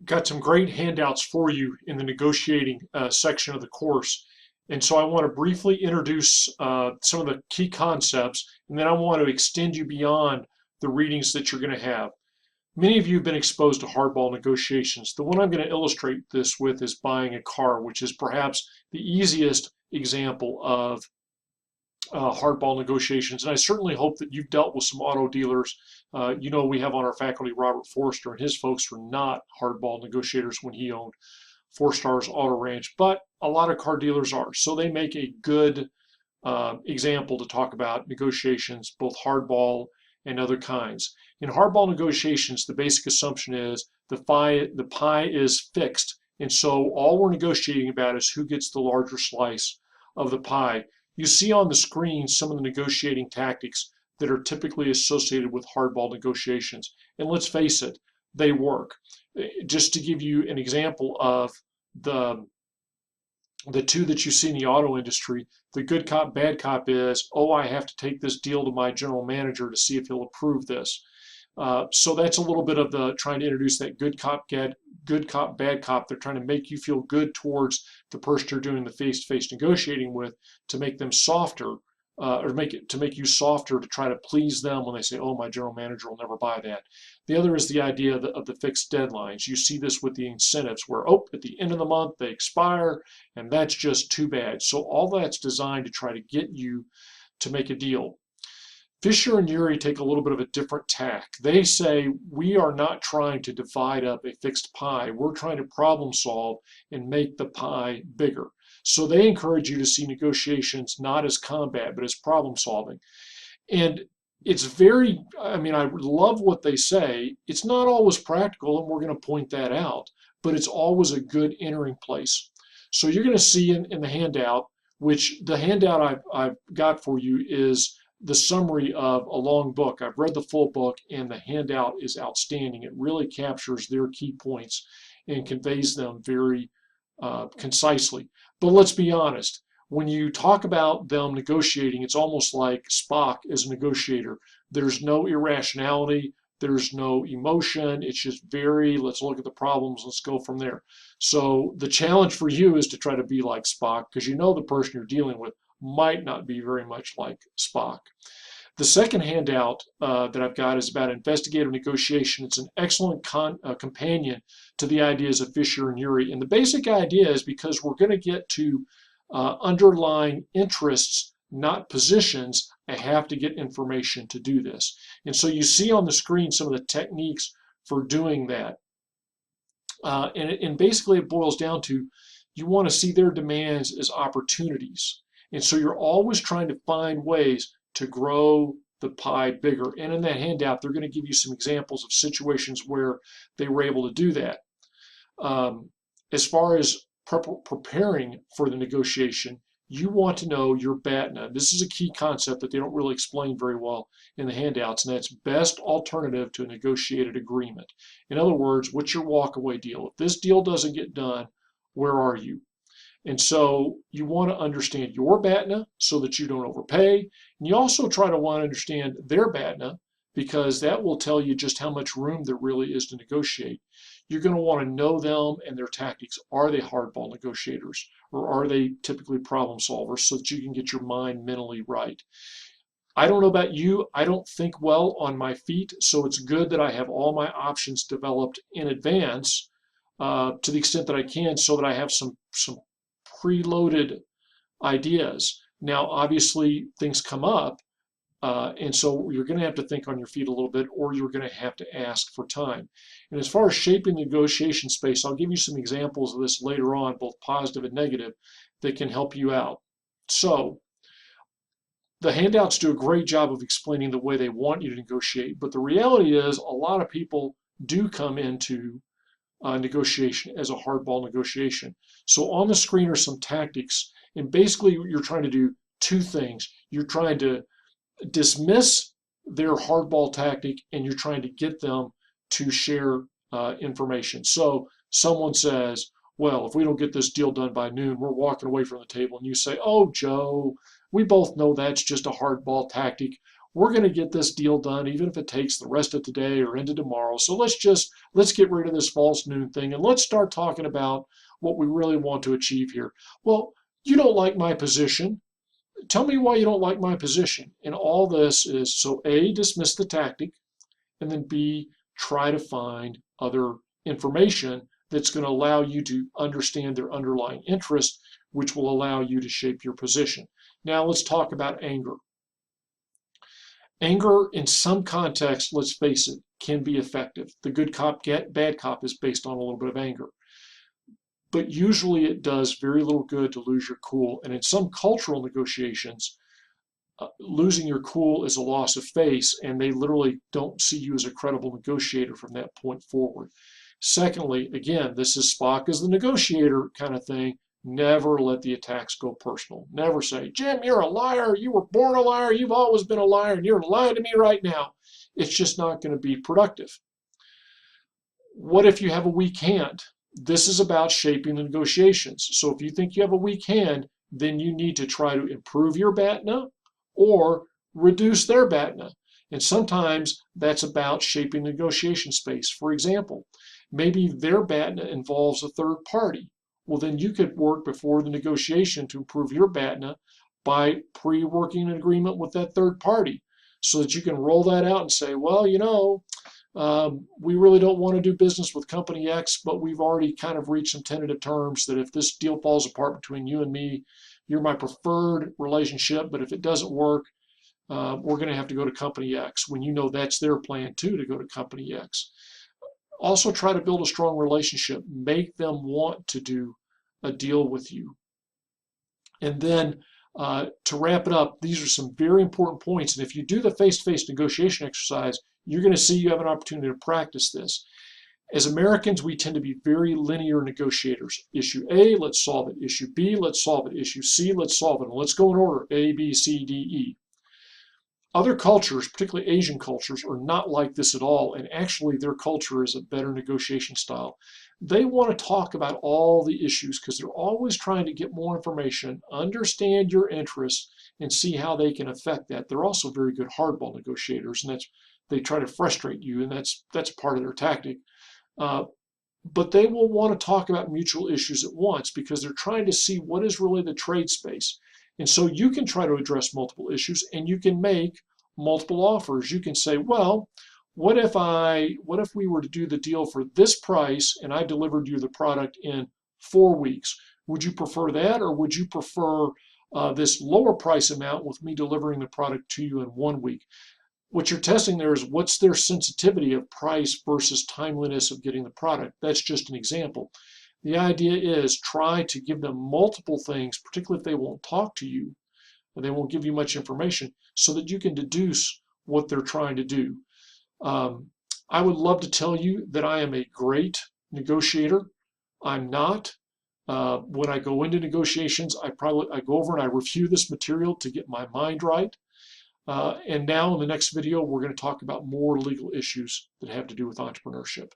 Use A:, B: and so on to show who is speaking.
A: got some great handouts for you in the negotiating section of the course. And so I want to briefly introduce some of the key concepts, and then I want to extend you beyond the readings that you're going to have. Many of you have been exposed to hardball negotiations. The one I'm going to illustrate this with is buying a car, which is perhaps the easiest example of hardball negotiations. And I certainly hope that you've dealt with some auto dealers. We have on our faculty Robert Forrester, and his folks were not hardball negotiators when he owned Four Stars Auto Ranch, but a lot of car dealers are. So they make a good example to talk about negotiations, both hardball and other kinds. In hardball negotiations, the basic assumption is the pie is fixed, and so all we're negotiating about is who gets the larger slice of the pie. You see on the screen some of the negotiating tactics that are typically associated with hardball negotiations. And let's face it, they work. Just to give you an example of the two that you see in the auto industry, the good cop, bad cop is, oh, I have to take this deal to my general manager to see if he'll approve this. So that's a little bit of the trying to introduce that good cop, bad cop. They're trying to make you feel good towards the person you're doing the face-to-face negotiating with to make them softer, or to make you softer to try to please them when they say, oh, my general manager will never buy that. The other is the idea of the fixed deadlines. You see this with the incentives where, oh, at the end of the month they expire, and that's just too bad. So all that's designed to try to get you to make a deal. Fisher and Ury take a little bit of a different tack. They say we are not trying to divide up a fixed pie. We're trying to problem solve and make the pie bigger. So they encourage you to see negotiations not as combat, but as problem solving. And it's very, I love what they say. It's not always practical, and we're going to point that out, but it's always a good entering place. So you're going to see in the handout, which the handout I've got for you is the summary of a long book. I've read the full book, and the handout is outstanding. It really captures their key points and conveys them very concisely. But let's be honest, when you talk about them negotiating, it's almost like Spock as a negotiator. There's no irrationality, there's no emotion. It's just very, let's look at the problems, let's go from there. So the challenge for you is to try to be like Spock, because you know the person you're dealing with might not be very much like Spock. The second handout that I've got is about investigative negotiation. It's an excellent companion to the ideas of Fisher and Ury. And the basic idea is because we're going to get to underlying interests, not positions, I have to get information to do this. And so you see on the screen some of the techniques for doing that. And basically it boils down to you want to see their demands as opportunities. And so you're always trying to find ways to grow the pie bigger. And in that handout, they're going to give you some examples of situations where they were able to do that. As far as preparing for the negotiation, you want to know your BATNA. This is a key concept that they don't really explain very well in the handouts, and that's best alternative to a negotiated agreement. In other words, what's your walkaway deal? If this deal doesn't get done, where are you? And so you want to understand your BATNA so that you don't overpay. And you also want to understand their BATNA, because that will tell you just how much room there really is to negotiate. You're going to want to know them and their tactics. Are they hardball negotiators, or are they typically problem solvers, so that you can get your mind mentally right? I don't know about you, I don't think well on my feet, so it's good that I have all my options developed in advance to the extent that I can, so that I have some preloaded ideas. Now, obviously, things come up, and so you're going to have to think on your feet a little bit, or you're going to have to ask for time. And as far as shaping the negotiation space, I'll give you some examples of this later on, both positive and negative, that can help you out. So the handouts do a great job of explaining the way they want you to negotiate, but the reality is a lot of people do come into negotiation as a hardball negotiation. So on the screen are some tactics, and basically you're trying to do two things. You're trying to dismiss their hardball tactic, and you're trying to get them to share information. So someone says, well, if we don't get this deal done by noon, we're walking away from the table, and you say, oh, Joe, we both know that's just a hardball tactic. we're going to get this deal done, even if it takes the rest of today or into tomorrow. So let's get rid of this false noon thing and let's start talking about what we really want to achieve here. Well, you don't like my position. Tell me why you don't like my position. And all this is, so A, dismiss the tactic, and then B, try to find other information that's going to allow you to understand their underlying interest, which will allow you to shape your position. Now let's talk about anger. Anger, in some contexts, let's face it, can be effective. The good cop, bad cop is based on a little bit of anger. But usually it does very little good to lose your cool. And in some cultural negotiations, losing your cool is a loss of face, and they literally don't see you as a credible negotiator from that point forward. Secondly, again, this is Spock as the negotiator kind of thing. Never let the attacks go personal. Never say, Jim, you're a liar. You were born a liar. You've always been a liar, and you're lying to me right now. It's just not going to be productive. What if you have a weak hand? This is about shaping the negotiations. So if you think you have a weak hand, then you need to try to improve your BATNA or reduce their BATNA. And sometimes that's about shaping the negotiation space. For example, maybe their BATNA involves a third party. Well, then you could work before the negotiation to improve your BATNA by pre-working an agreement with that third party so that you can roll that out and say, well, you know, we really don't want to do business with company X, but we've already kind of reached some tentative terms that if this deal falls apart between you and me, you're my preferred relationship, but if it doesn't work, we're going to have to go to company X, when you know that's their plan too, to go to company X. Also try to build a strong relationship. Make them want to do a deal with you. And then to wrap it up, these are some very important points. And if you do the face-to-face negotiation exercise, you're going to see you have an opportunity to practice this. As Americans, we tend to be very linear negotiators. Issue A, let's solve it. Issue B, let's solve it. Issue C, let's solve it. And let's go in order, A, B, C, D, E. Other cultures, particularly Asian cultures, are not like this at all, and actually their culture is a better negotiation style. They want to talk about all the issues because they're always trying to get more information, understand your interests, and see how they can affect that. They're also very good hardball negotiators, and they try to frustrate you, and that's part of their tactic. But they will want to talk about mutual issues at once because they're trying to see what is really the trade space. And so you can try to address multiple issues and you can make multiple offers. You can say, well, what if we were to do the deal for this price and I delivered you the product in 4 weeks? Would you prefer that, or would you prefer this lower price amount with me delivering the product to you in 1 week? What you're testing there is what's their sensitivity of price versus timeliness of getting the product. That's just an example. The idea is try to give them multiple things, particularly if they won't talk to you, or they won't give you much information, so that you can deduce what they're trying to do. I would love to tell you that I am a great negotiator. I'm not. When I go into negotiations, I go over and I review this material to get my mind right. And now in the next video, we're going to talk about more legal issues that have to do with entrepreneurship.